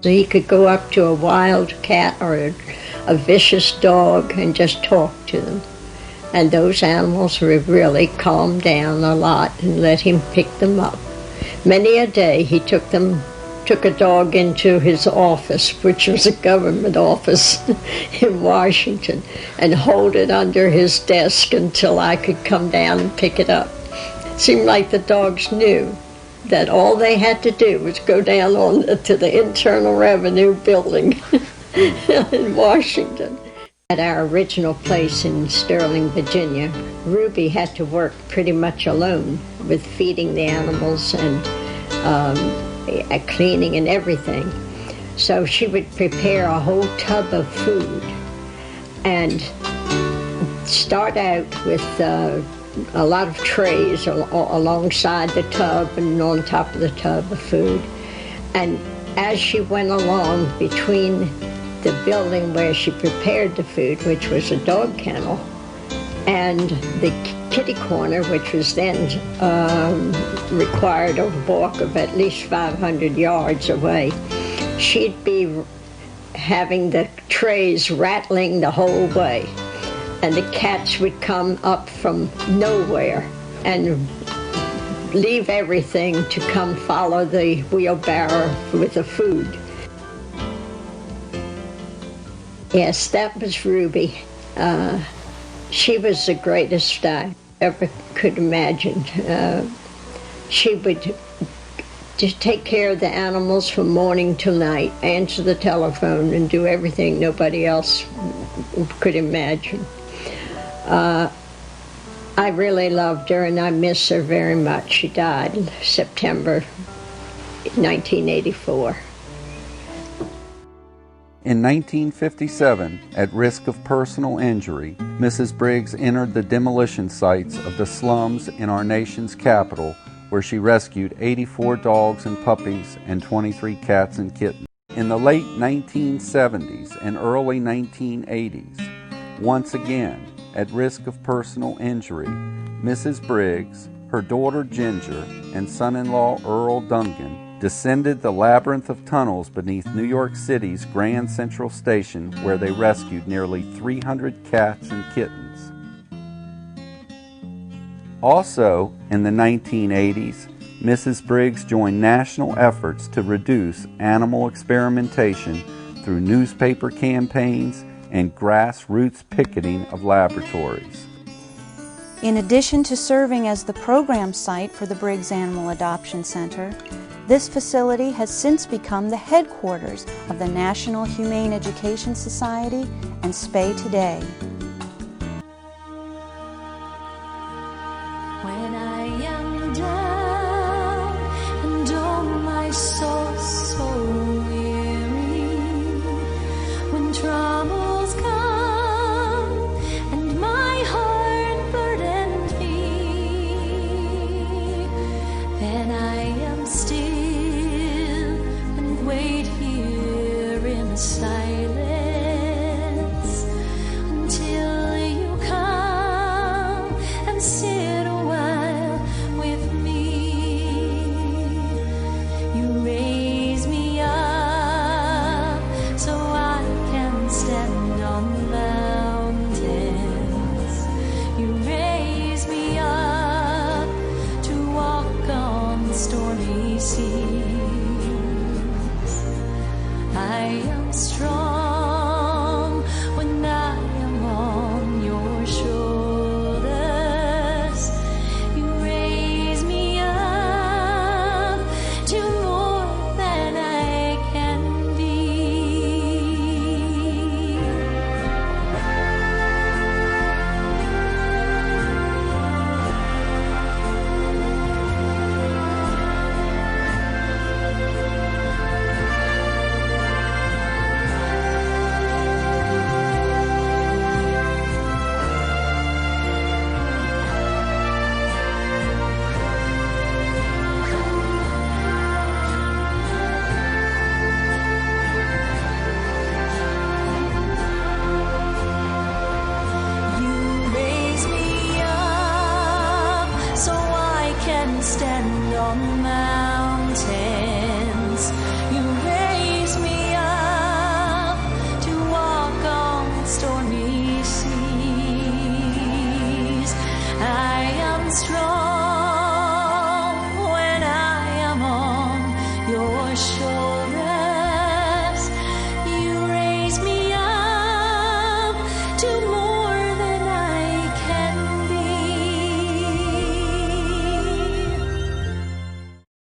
So he could go up to a wild cat or a vicious dog and just talk to them. And those animals would really calm down a lot and let him pick them up. Many a day he took a dog into his office, which was a government office in Washington, and hold it under his desk until I could come down and pick it up. It seemed like the dogs knew that all they had to do was go down to the Internal Revenue building in Washington. At our original place in Sterling, Virginia, Ruby had to work pretty much alone with feeding the animals and cleaning and everything. So she would prepare a whole tub of food and start out with a lot of trays alongside the tub and on top of the tub of food. And as she went along between the building where she prepared the food, which was a dog kennel, and the kitty corner, which was then required a walk of at least 500 yards away, she'd be having the trays rattling the whole way. And the cats would come up from nowhere and leave everything to come follow the wheelbarrow with the food. Yes, that was Ruby. She was the greatest I ever could imagine. She would just take care of the animals from morning till night, answer the telephone, and do everything nobody else could imagine. I really loved her, and I miss her very much. She died in September 1984. In 1957, at risk of personal injury, Mrs. Briggs entered the demolition sites of the slums in our nation's capital, where she rescued 84 dogs and puppies and 23 cats and kittens. In the late 1970s and early 1980s, once again, at risk of personal injury, Mrs. Briggs, her daughter Ginger, and son-in-law Earl Duncan descended the labyrinth of tunnels beneath New York City's Grand Central Station, where they rescued nearly 300 cats and kittens. Also, in the 1980s, Mrs. Briggs joined national efforts to reduce animal experimentation through newspaper campaigns and grassroots picketing of laboratories. In addition to serving as the program site for the Briggs Animal Adoption Center, this facility has since become the headquarters of the National Humane Education Society and Spay Today. When I am down and oh my soul so weary, when troubles come and my heart burdened me, then I am still and wait here in silence until you come and sit a while with me. You raise me up so I can stand on mountains. You raise me up to walk on stormy seas. I am strong.